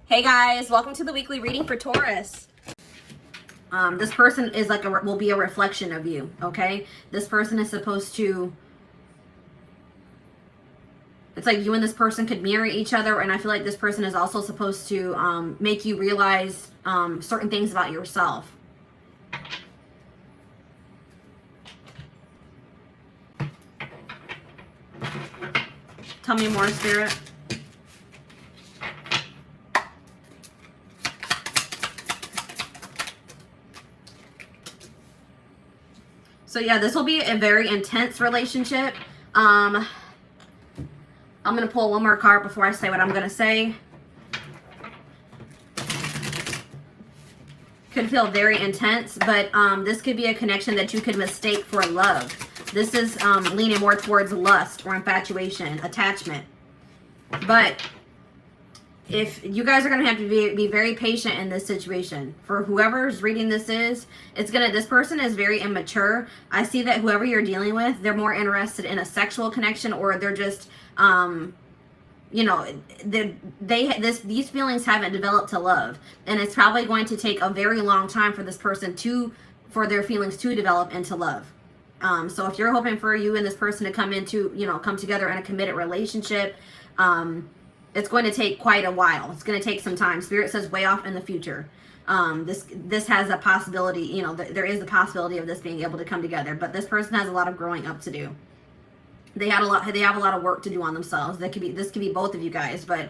Hey guys, welcome to the weekly reading for Taurus. This person is like will be a reflection of you, okay? This person is supposed to, it's like you and this person could mirror each other, and I feel like this person is also supposed to make you realize certain things about yourself. Tell me more, Spirit. So yeah, this will be a very intense relationship. I'm going to pull one more card before I say what I'm going to say. Could feel very intense, but this could be a connection that you could mistake for love. This is leaning more towards lust or infatuation, attachment. But if you guys are going to have to be very patient in this situation. For whoever's reading this this person is very immature. I see that whoever you're dealing with, they're more interested in a sexual connection, or they're just, you know, these feelings haven't developed to love. And it's probably going to take a very long time for this person for their feelings to develop into love. So if you're hoping for you and this person to come together in a committed relationship, it's going to take quite a while. It's going to take some time. Spirit says way off in the future. This has a possibility, you know, there is the possibility of this being able to come together, but this person has a lot of growing up to do. They have a lot of work to do on themselves. This could be both of you guys, but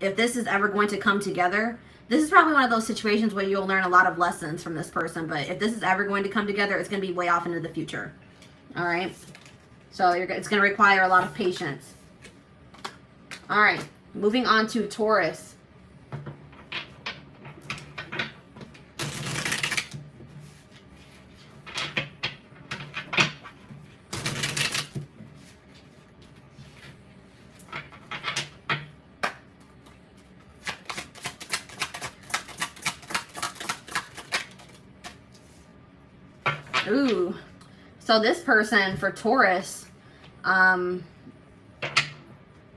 if this is ever going to come together, this is probably one of those situations where you'll learn a lot of lessons from this person, but if this is ever going to come together, it's going to be way off into the future. All right. So it's going to require a lot of patience. All right, moving on to Taurus. Ooh, so this person for Taurus,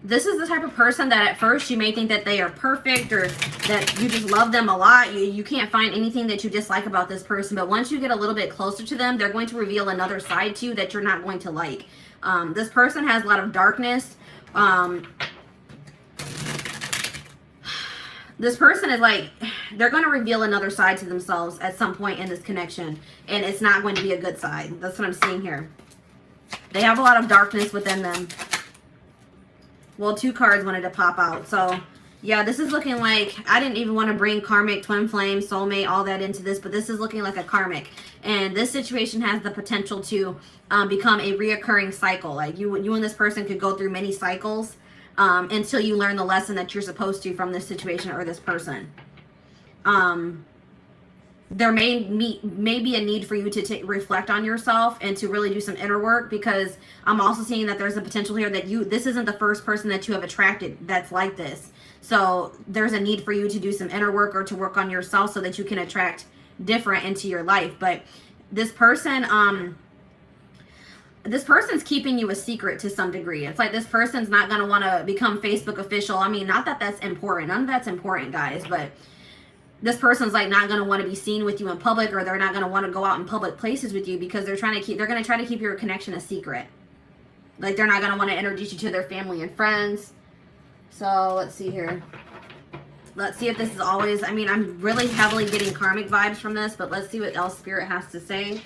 this is the type of person that at first you may think that they are perfect or that you just love them a lot. You can't find anything that you dislike about this person. But once you get a little bit closer to them, they're going to reveal another side to you that you're not going to like. This person has a lot of darkness. This person is like, they're going to reveal another side to themselves at some point in this connection. And it's not going to be a good side. That's what I'm seeing here. They have a lot of darkness within them. Well, two cards wanted to pop out. So, yeah, this is looking like, I didn't even want to bring Karmic, Twin Flame, Soulmate, all that into this, but this is looking like a Karmic. And this situation has the potential to become a reoccurring cycle. Like, you and this person could go through many cycles until you learn the lesson that you're supposed to from this situation or this person. There may be a need for you to reflect on yourself and to really do some inner work, because I'm also seeing that there's a potential here that this isn't the first person that you have attracted that's like this. So there's a need for you to do some inner work or to work on yourself so that you can attract different into your life. But this person's keeping you a secret to some degree. It's like this person's not going to want to become Facebook official. I mean, not that that's important. None of that's important, guys, but this person's like not going to want to be seen with you in public, or they're not going to want to go out in public places with you because they're going to try to keep your connection a secret. Like, they're not going to want to introduce you to their family and friends. So let's see here. Let's see if this is always, I mean, I'm really heavily getting Karmic vibes from this, but let's see what else Spirit has to say.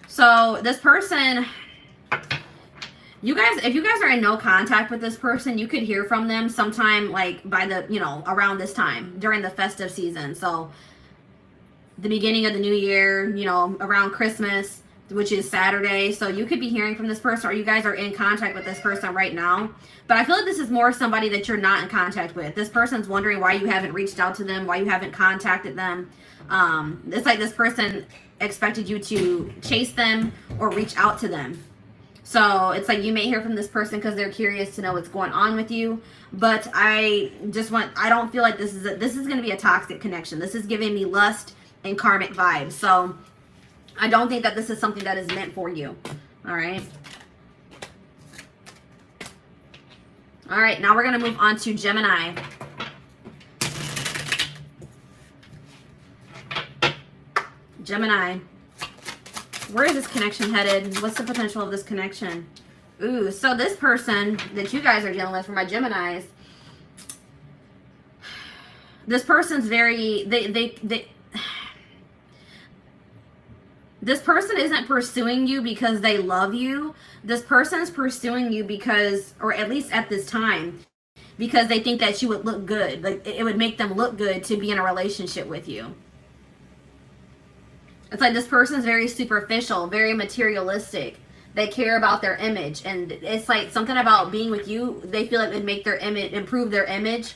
So this person, if you guys are in no contact with this person, you could hear from them sometime like by the, around this time during the festive season. So the beginning of the new year, around Christmas, which is Saturday. So you could be hearing from this person, or you guys are in contact with this person right now. But I feel like this is more somebody that you're not in contact with. This person's wondering why you haven't reached out to them, why you haven't contacted them. It's like this person expected you to chase them or reach out to them. So it's like you may hear from this person because they're curious to know what's going on with you. But I don't feel like this is going to be a toxic connection. This is giving me lust and Karmic vibes. So I don't think that this is something that is meant for you. All right. All right, now we're going to move on to Gemini. Gemini. Where is this connection headed? What's the potential of this connection? Ooh, so this person that you guys are dealing with, for my Geminis, this person's very, this person isn't pursuing you because they love you. This person's pursuing you because, or at least at this time, because they think that you would look good. Like, it would make them look good to be in a relationship with you. It's like this person's very superficial, very materialistic. They care about their image. And it's like something about being with you, they feel like it would make their image, improve their image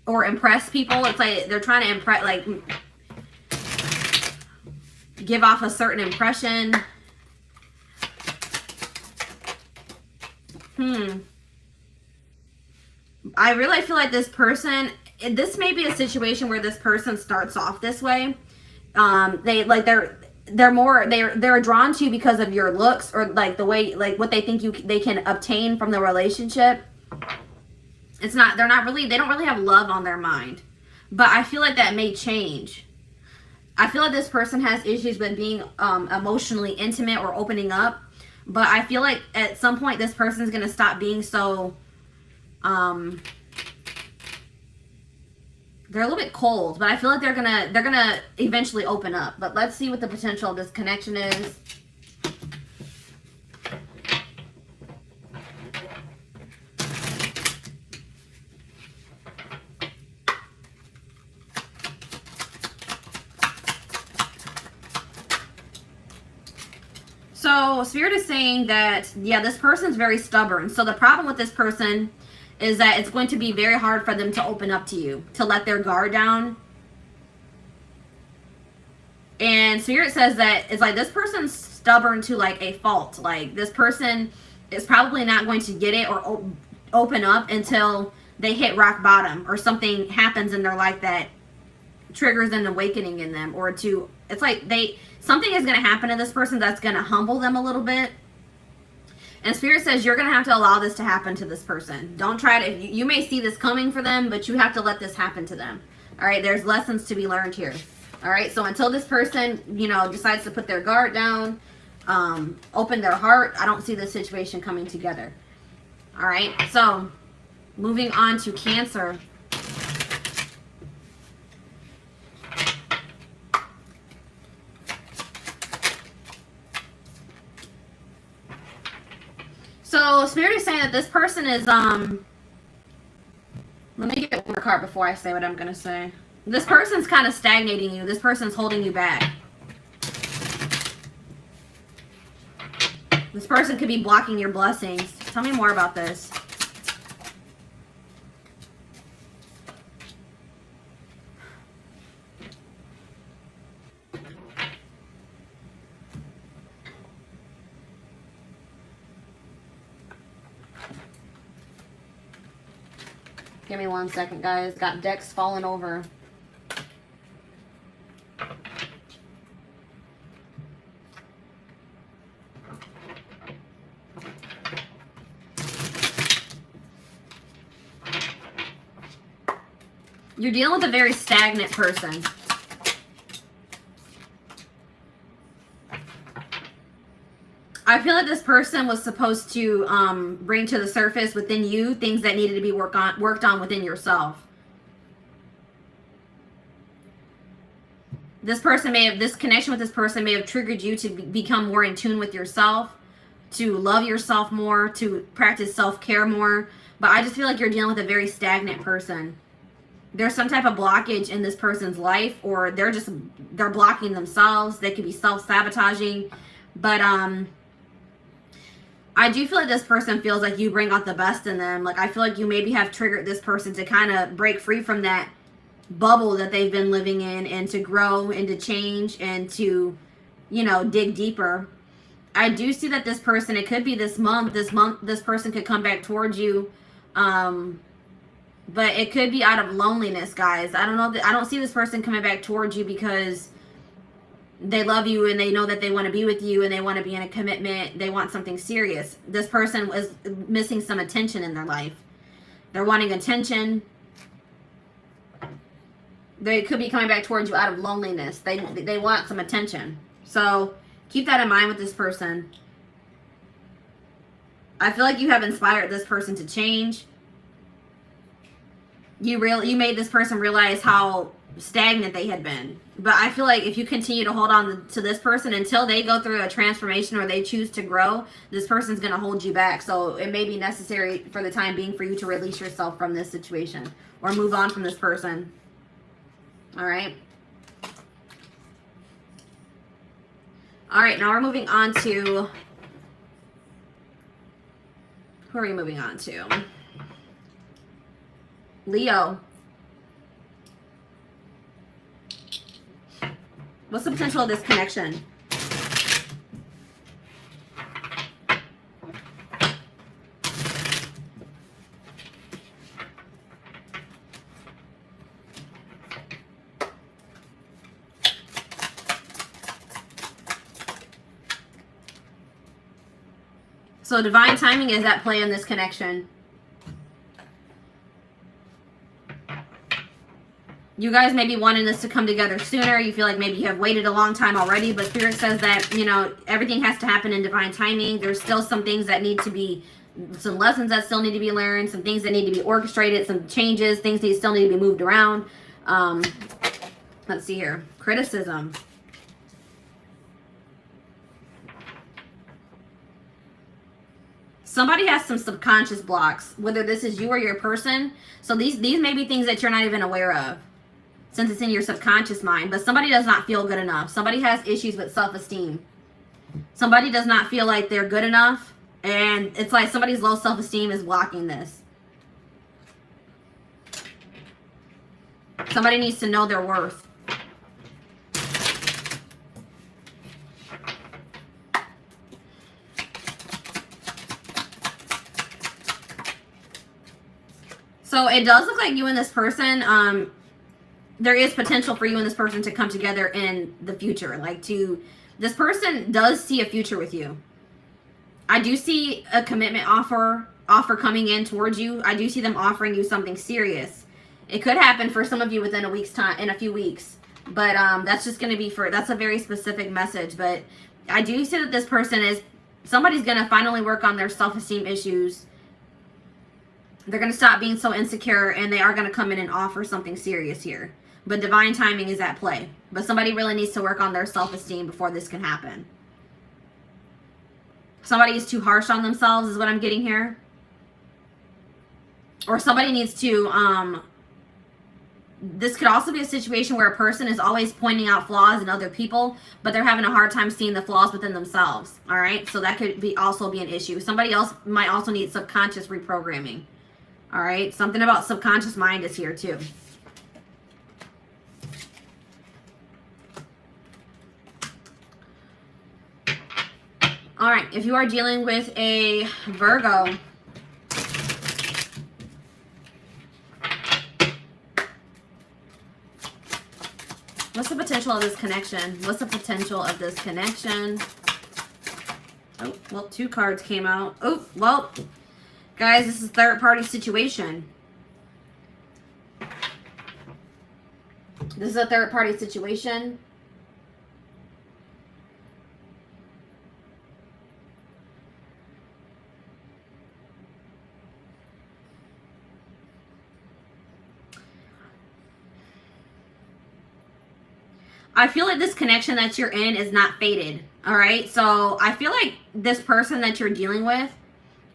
or impress people. It's like they're trying to impress, like, give off a certain impression. I really feel like this person, this may be a situation where this person starts off this way. They're drawn to you because of your looks, or like the way, like what they think they can obtain from the relationship. They don't really have love on their mind. But I feel like that may change. I feel like this person has issues with being emotionally intimate or opening up. But I feel like at some point this person is going to stop being so, they're a little bit cold, but I feel like they're gonna eventually open up. But let's see what the potential of this connection is. So Spirit is saying that, yeah, this person's very stubborn. So the problem with this person is that it's going to be very hard for them to open up to you, to let their guard down. And Spirit says that it's like this person's stubborn to like a fault. Like this person is probably not going to get it or open up until they hit rock bottom, or something happens in their life that triggers an awakening in them, or it's like something is going to happen to this person that's going to humble them a little bit. And Spirit says you're going to have to allow this to happen to this person. Don't try to, you may see this coming for them, but you have to let this happen to them. All right, there's lessons to be learned here. All right, so until this person, decides to put their guard down, open their heart, I don't see this situation coming together. All right, so moving on to Cancer. So Spirit is saying that this person is, let me get one more card before I say what I'm going to say. This person's kind of stagnating you. This person's holding you back. This person could be blocking your blessings. Tell me more about this. Give me 1 second, guys. Got decks falling over. You're dealing with a very stagnant person. I feel like this person was supposed to bring to the surface within you things that needed to be worked on within yourself. This connection with this person may have triggered you to become more in tune with yourself, to love yourself more, to practice self-care more. But I just feel like you're dealing with a very stagnant person. There's some type of blockage in this person's life, or they're blocking themselves. They could be self-sabotaging. But I do feel like this person feels like you bring out the best in them. Like, I feel like you maybe have triggered this person to kind of break free from that bubble that they've been living in, and to grow and to change and to, dig deeper. I do see that this person, it could be this month, this person could come back towards you. But it could be out of loneliness, guys. I don't know. I don't see this person coming back towards you because they love you and they know that they want to be with you and they want to be in a commitment. They want something serious. This person was missing some attention in their life. They're wanting attention. They could be coming back towards you out of loneliness. They want some attention. So keep that in mind with this person. I feel like you have inspired this person to change. You made this person realize how stagnant they had been. But I feel like if you continue to hold on to this person until they go through a transformation or they choose to grow, this person's going to hold you back. So it may be necessary for the time being for you to release yourself from this situation or move on from this person. All right. All right, now we're moving on to, who are we moving on to? Leo. What's the potential of this connection? So divine timing is at play in this connection. You guys may be wanting this to come together sooner. You feel like maybe you have waited a long time already, but Spirit says that, you know, everything has to happen in divine timing. There's still some things that need to be, some lessons that still need to be learned, some things that need to be orchestrated, some changes, things that still need to be moved around. Let's see here. Criticism. Somebody has some subconscious blocks, whether this is you or your person. So these may be things that you're not even aware of, since it's in your subconscious mind. But somebody does not feel good enough. Somebody has issues with self-esteem. Somebody does not feel like they're good enough. And it's like somebody's low self-esteem is blocking this. Somebody needs to know their worth. So it does look like you and this person, there is potential for you and this person to come together in the future. This person does see a future with you. I do see a commitment offer coming in towards you. I do see them offering you something serious. It could happen for some of you within a week's time, in a few weeks. But that's just going to be that's a very specific message. But I do see that this person somebody's going to finally work on their self-esteem issues. They're going to stop being so insecure, and they are going to come in and offer something serious here. But divine timing is at play. But somebody really needs to work on their self-esteem before this can happen. Somebody is too harsh on themselves is what I'm getting here. Or somebody needs to, this could also be a situation where a person is always pointing out flaws in other people, but they're having a hard time seeing the flaws within themselves. All right? So that could also be an issue. Somebody else might also need subconscious reprogramming. All right, something about subconscious mind is here too. All right, if you are dealing with a Virgo, what's the potential of this connection? What's the potential of this connection? Oh, well, 2 cards came out. Oh, well, guys, this is a third-party situation. This is a third-party situation. I feel like this connection that you're in is not fated. All right? So I feel like this person that you're dealing with,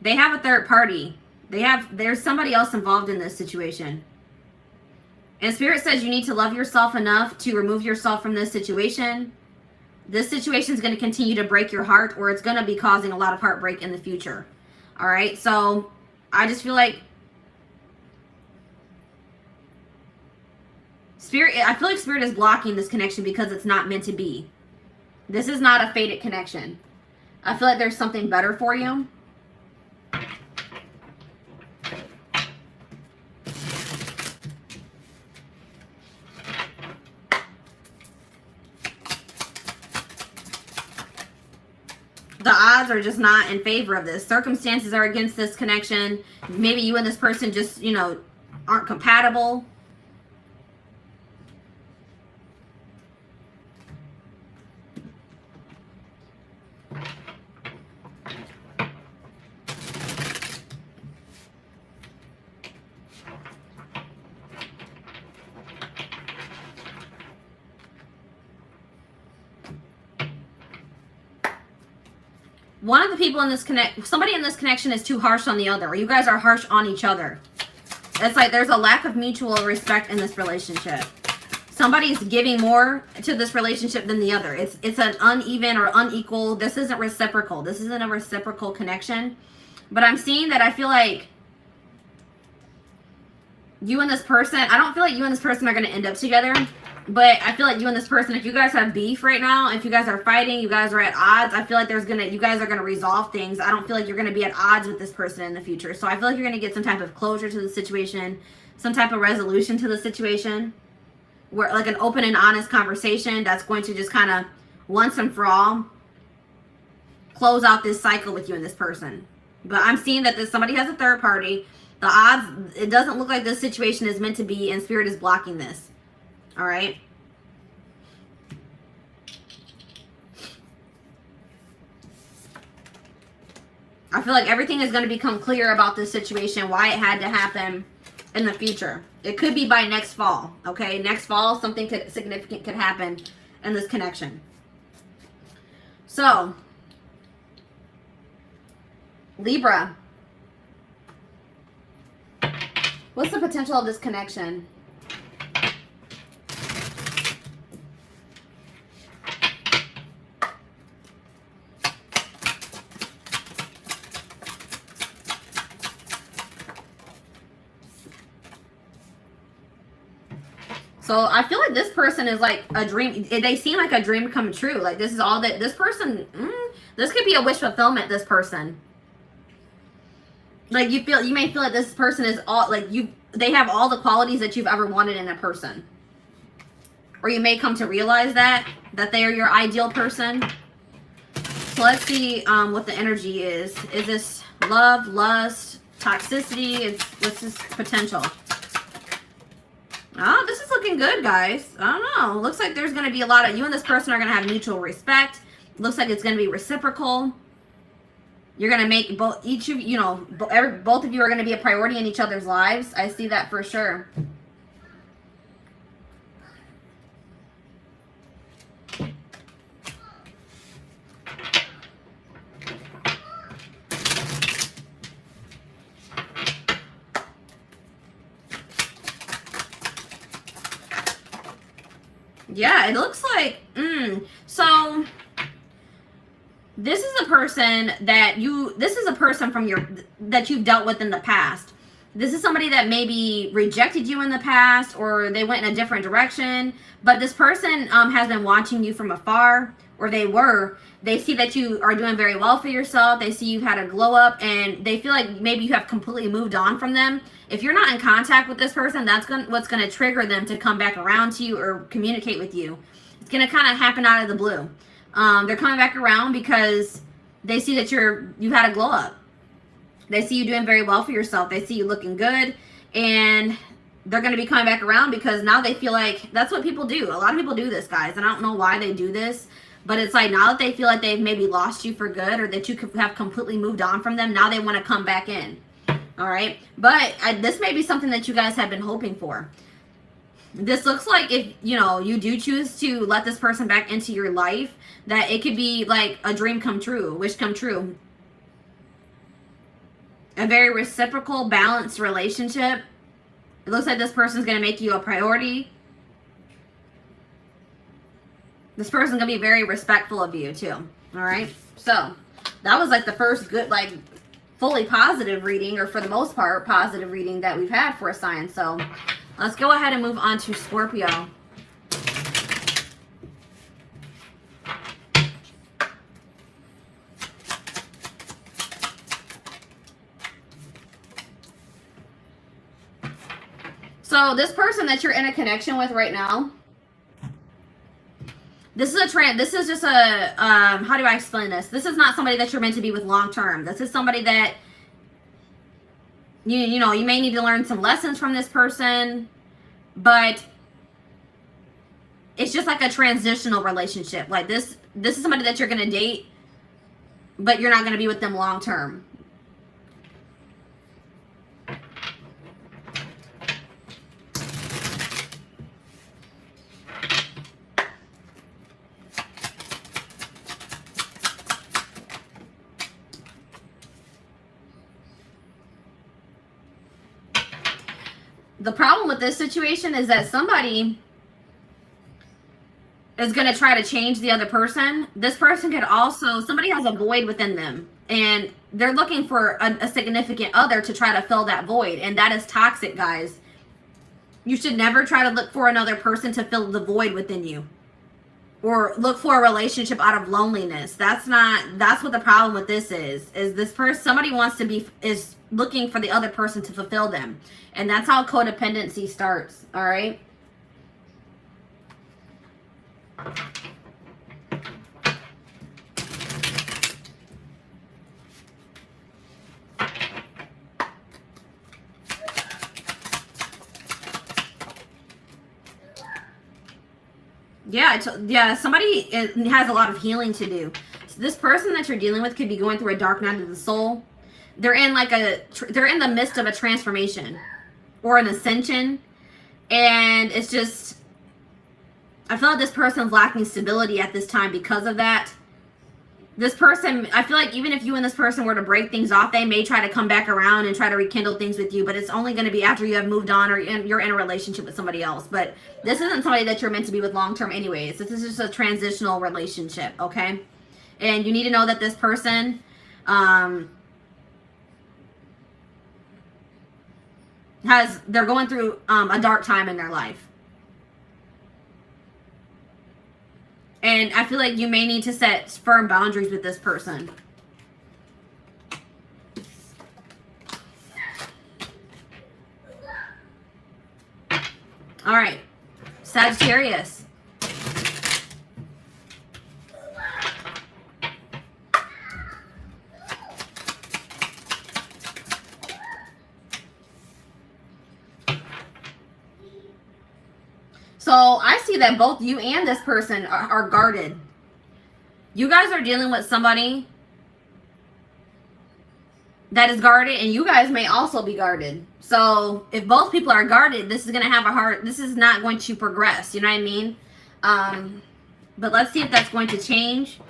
they have a third party. There's somebody else involved in this situation. And Spirit says you need to love yourself enough to remove yourself from this situation. This situation is going to continue to break your heart, or it's going to be causing a lot of heartbreak in the future. All right? So I just feel like I feel like Spirit is blocking this connection because it's not meant to be. This is not a fated connection. I feel like there's something better for you. The odds are just not in favor of this. Circumstances are against this connection. Maybe you and this person just, you know, aren't compatible. One of the people in this somebody in this connection is too harsh on the other, or you guys are harsh on each other. It's like there's a lack of mutual respect in this relationship. Somebody's giving more to this relationship than the other. It's an uneven or unequal. This isn't reciprocal. This isn't a reciprocal connection. But I'm seeing that I feel like you and this person, I don't feel like you and this person are going to end up together. But I feel like you and this person, if you guys have beef right now, if you guys are fighting, you guys are at odds, I feel like you guys are going to resolve things. I don't feel like you're going to be at odds with this person in the future. So I feel like you're going to get some type of closure to the situation, some type of resolution to the situation, where like an open and honest conversation that's going to just kind of once and for all close out this cycle with you and this person. But I'm seeing that somebody has a third party. The odds, it doesn't look like this situation is meant to be, and Spirit is blocking this. All right. I feel like everything is going to become clear about this situation, why it had to happen in the future. It could be by next fall. Okay. Next fall, something significant could happen in this connection. So, Libra. What's the potential of this connection? So I feel like this person is like a dream. They seem like a dream come true. Like this is all that this person, this could be a wish fulfillment, this person. Like you may feel like this person is all like they have all the qualities that you've ever wanted in a person. Or you may come to realize that they are your ideal person. So let's see what the energy is. Is this love, lust, toxicity? What's this potential? Oh, this is looking good, guys. I don't know. Looks like there's going to be a lot of... You and this person are going to have mutual respect. Looks like it's going to be reciprocal. You're going to make both... Each of you know... Both of you are going to be a priority in each other's lives. I see that for sure. Yeah, it looks like, so this is a person that this is a person that you've dealt with in the past. This is somebody that maybe rejected you in the past, or they went in a different direction, but this person has been watching you from afar, or they see that you are doing very well for yourself. They see you've had a glow up, and they feel like maybe you have completely moved on from them. If you're not in contact with this person, that's what's going to trigger them to come back around to you or communicate with you. It's going to kind of happen out of the blue. They're coming back around because they see that you've had a glow up. They see you doing very well for yourself. They see you looking good, and they're going to be coming back around because now they feel like that's what people do. A lot of people do this, guys, and I don't know why they do this, but it's like now that they feel like they've maybe lost you for good, or that you have completely moved on from them, now they want to come back in. All right, but this may be something that you guys have been hoping for. This looks like if you do choose to let this person back into your life, that it could be like a dream come true, a wish come true. A very reciprocal, balanced relationship. It looks like this person's going to make you a priority. This person's going to be very respectful of you too. All right, so that was like the first good, like, fully positive reading, or for the most part positive reading that we've had for a sign. So let's go ahead and move on to Scorpio. So this person that you're in a connection with right now, This is a trend. This is just a, how do I explain this? This is not somebody that you're meant to be with long term. This is somebody that, you know, you may need to learn some lessons from this person, but it's just like a transitional relationship. Like this is somebody that you're going to date, but you're not going to be with them long term. The problem with this situation is that somebody is going to try to change the other person. This person could also, somebody has a void within them and they're looking for a significant other to try to fill that void. And that is toxic, guys. You should never try to look for another person to fill the void within you or look for a relationship out of loneliness. That's what the problem with this is this person, somebody wants to be, is looking for the other person to fulfill them. And that's how codependency starts, all right? Yeah, somebody has a lot of healing to do. So this person that you're dealing with could be going through a dark night of the soul. They're in they're in the midst of a transformation or an ascension, and it's just, I feel like this person's lacking stability at this time because of that. This person, I feel like even if you and this person were to break things off, they may try to come back around and try to rekindle things with you, but it's only going to be after you have moved on or you're in a relationship with somebody else. But this isn't somebody that you're meant to be with long term anyways. This is just a transitional relationship, okay? And you need to know that this person, they're going through a dark time in their life. And I feel like you may need to set firm boundaries with this person. All right, Sagittarius. So I see that both you and this person are guarded. You guys are dealing with somebody that is guarded, and you guys may also be guarded. So if both people are guarded, this is going to have this is not going to progress. You know what I mean? But let's see if that's going to change.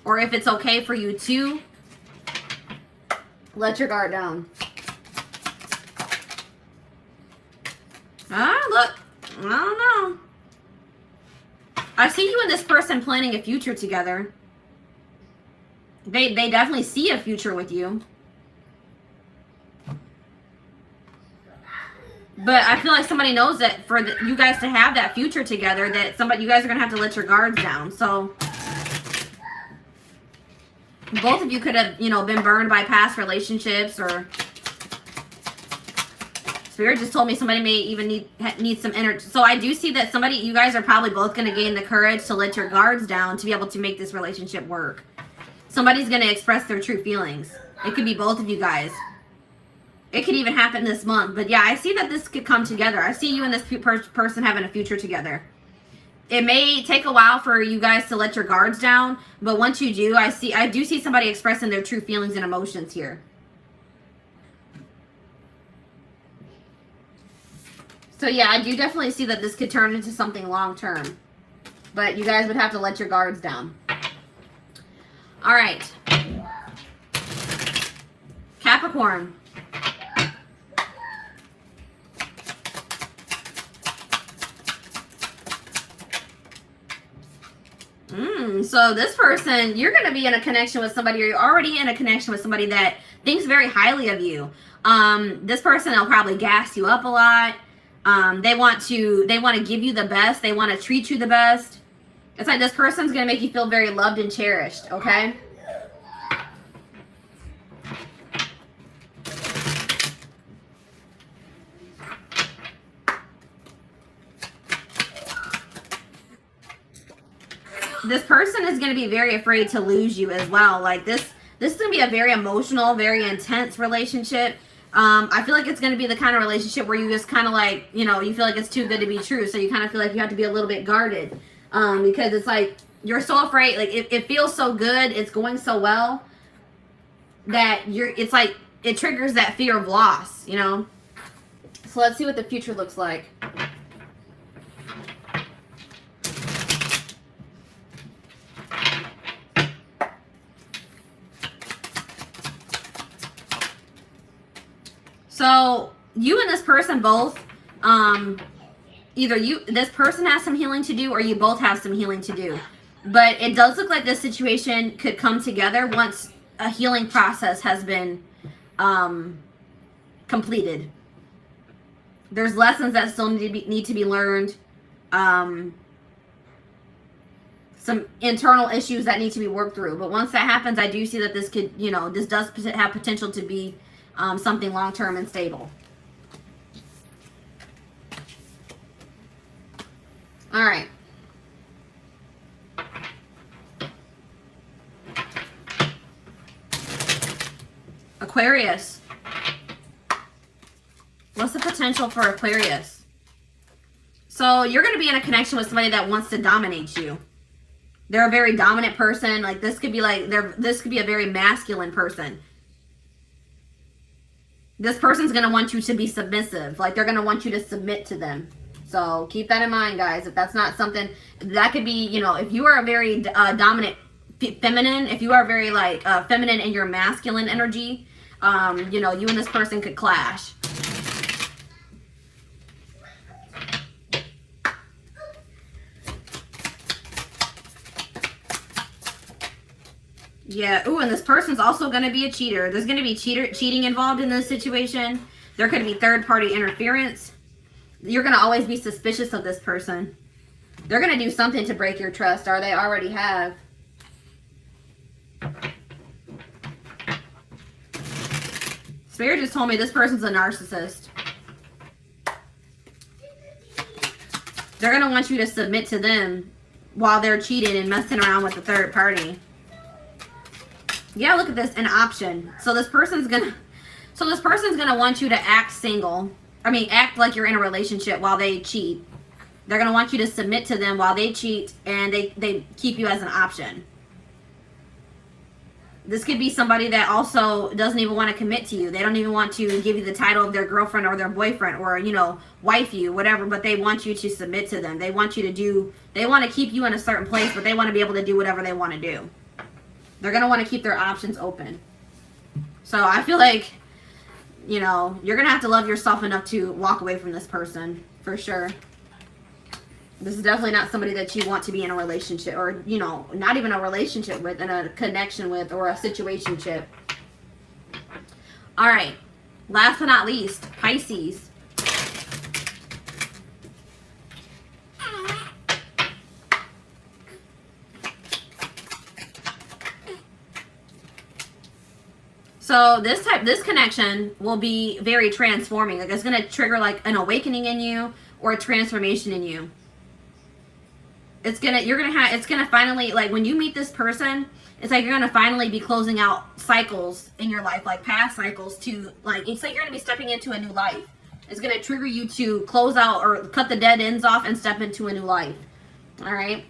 Or if it's okay for you to let your guard down. Look, I don't know. I see you and this person planning a future together. They definitely see a future with you. But I feel like somebody knows that for you guys to have that future together, that you guys are going to have to let your guards down. So both of you could have, been burned by past relationships, or Spirit just told me somebody may even need some energy. So I do see that you guys are probably both going to gain the courage to let your guards down to be able to make this relationship work. Somebody's going to express their true feelings. It could be both of you guys. It could even happen this month. But yeah, I see that this could come together. I see you and this person having a future together. It may take a while for you guys to let your guards down, but once you do, I do see somebody expressing their true feelings and emotions here. So yeah, I do definitely see that this could turn into something long term. But you guys would have to let your guards down. All right. Capricorn. So this person, you're going to be in a connection with somebody, or you're already in a connection with somebody that thinks very highly of you. This person will probably gas you up a lot. They want to give you the best. They want to treat you the best. It's like this person's going to make you feel very loved and cherished, okay? this person is going to be very afraid to lose you as well. Like this is going to be a very emotional, very intense relationship. I feel like it's going to be the kind of relationship where you just kind of like, you know, you feel like it's too good to be true. So you kind of feel like you have to be a little bit guarded, because it's like, you're so afraid. Like it feels so good. It's going so well that it's like, it triggers that fear of loss, you know? So let's see what the future looks like. So you and this person both, either this person has some healing to do, or you both have some healing to do. But it does look like this situation could come together once a healing process has been completed. There's lessons that still need to be learned. Some internal issues that need to be worked through. But once that happens, I do see that this could, you know, this does have potential to be something long-term and stable. All right. Aquarius. What's the potential for Aquarius? So you're going to be in a connection with somebody that wants to dominate you. They're a very dominant person. Like this could be like, this could be a very masculine person. This person's going to want you to be submissive. Like they're going to want you to submit to them. So keep that in mind, guys. If that's not something, that could be, you know, if you are a very dominant feminine, if you are very like feminine in your masculine energy, you know, you and this person could clash. Yeah. Ooh, and this person's also going to be a cheater. There's going to be cheating involved in this situation. There could be third-party interference. You're going to always be suspicious of this person. They're going to do something to break your trust, or they already have. Spirit just told me this person's a narcissist. They're going to want you to submit to them while they're cheating and messing around with the third party. Yeah, look at this, an option. So this person's gonna want you to act single. I mean, act like you're in a relationship while they cheat. They're gonna want you to submit to them while they cheat, and they keep you as an option. This could be somebody that also doesn't even want to commit to you. They don't even want to give you the title of their girlfriend or their boyfriend, or, you know, wife you, whatever, but they want you to submit to them. They want you to they want to keep you in a certain place, but they want to be able to do whatever they want to do. They're going to want to keep their options open. So I feel like, you know, you're going to have to love yourself enough to walk away from this person, for sure. This is definitely not somebody that you want to be in a relationship, or, you know, not even a relationship with, in a connection with, or a situationship. All right. Last but not least, Pisces. So this connection will be very transforming. Like it's going to trigger like an awakening in you, or a transformation in you. It's going to finally, like when you meet this person, it's like you're going to finally be closing out cycles in your life, like past cycles, to like, it's like you're going to be stepping into a new life. It's going to trigger you to close out or cut the dead ends off and step into a new life. All right.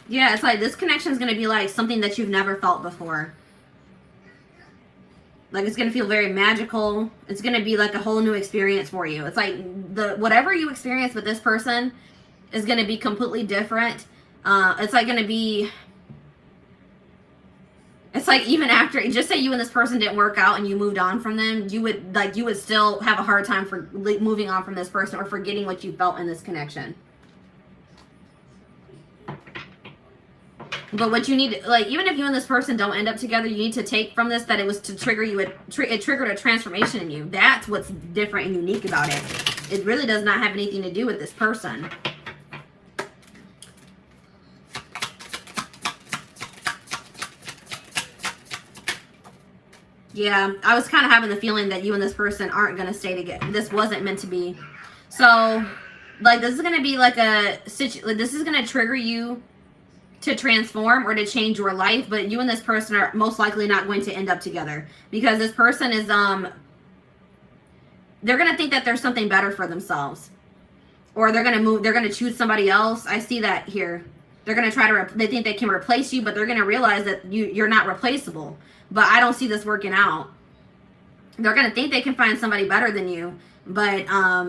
Yeah, it's like this connection is going to be like something that you've never felt before. Like it's going to feel very magical. It's going to be like a whole new experience for you. It's like whatever you experience with this person is going to be completely different. It's like going to be, it's like even after, just say you and this person didn't work out and you moved on from them, you would still have a hard time for moving on from this person or forgetting what you felt in this connection. But what you need, like, even if you and this person don't end up together, you need to take from this that it was to trigger you, it triggered a transformation in you. That's what's different and unique about it. It really does not have anything to do with this person. Yeah, I was kind of having the feeling that you and this person aren't going to stay together. This wasn't meant to be. So, like, this is going to be like this is going to trigger you to transform or to change your life, but you and this person are most likely not going to end up together, because this person is, they're going to think that there's something better for themselves, or they're going to move, they're going to choose somebody else. I see that here. They're going to try to, they think they can replace you, but they're going to realize that you're not replaceable. But I don't see this working out. They're going to think they can find somebody better than you, but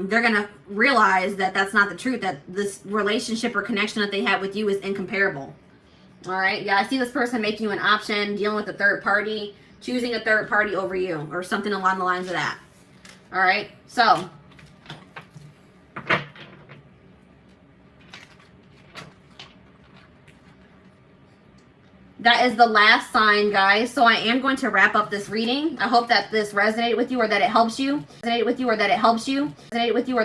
they're going to realize that that's not the truth, that this relationship or connection that they had with you is incomparable. All right. Yeah, I see this person making you an option, dealing with a third party, choosing a third party over you, or something along the lines of that. All right. So that is the last sign, guys. So I am going to wrap up this reading. I hope that this resonated with you, or that it helps you. Resonated with you, or that it helps you. Resonated with you, or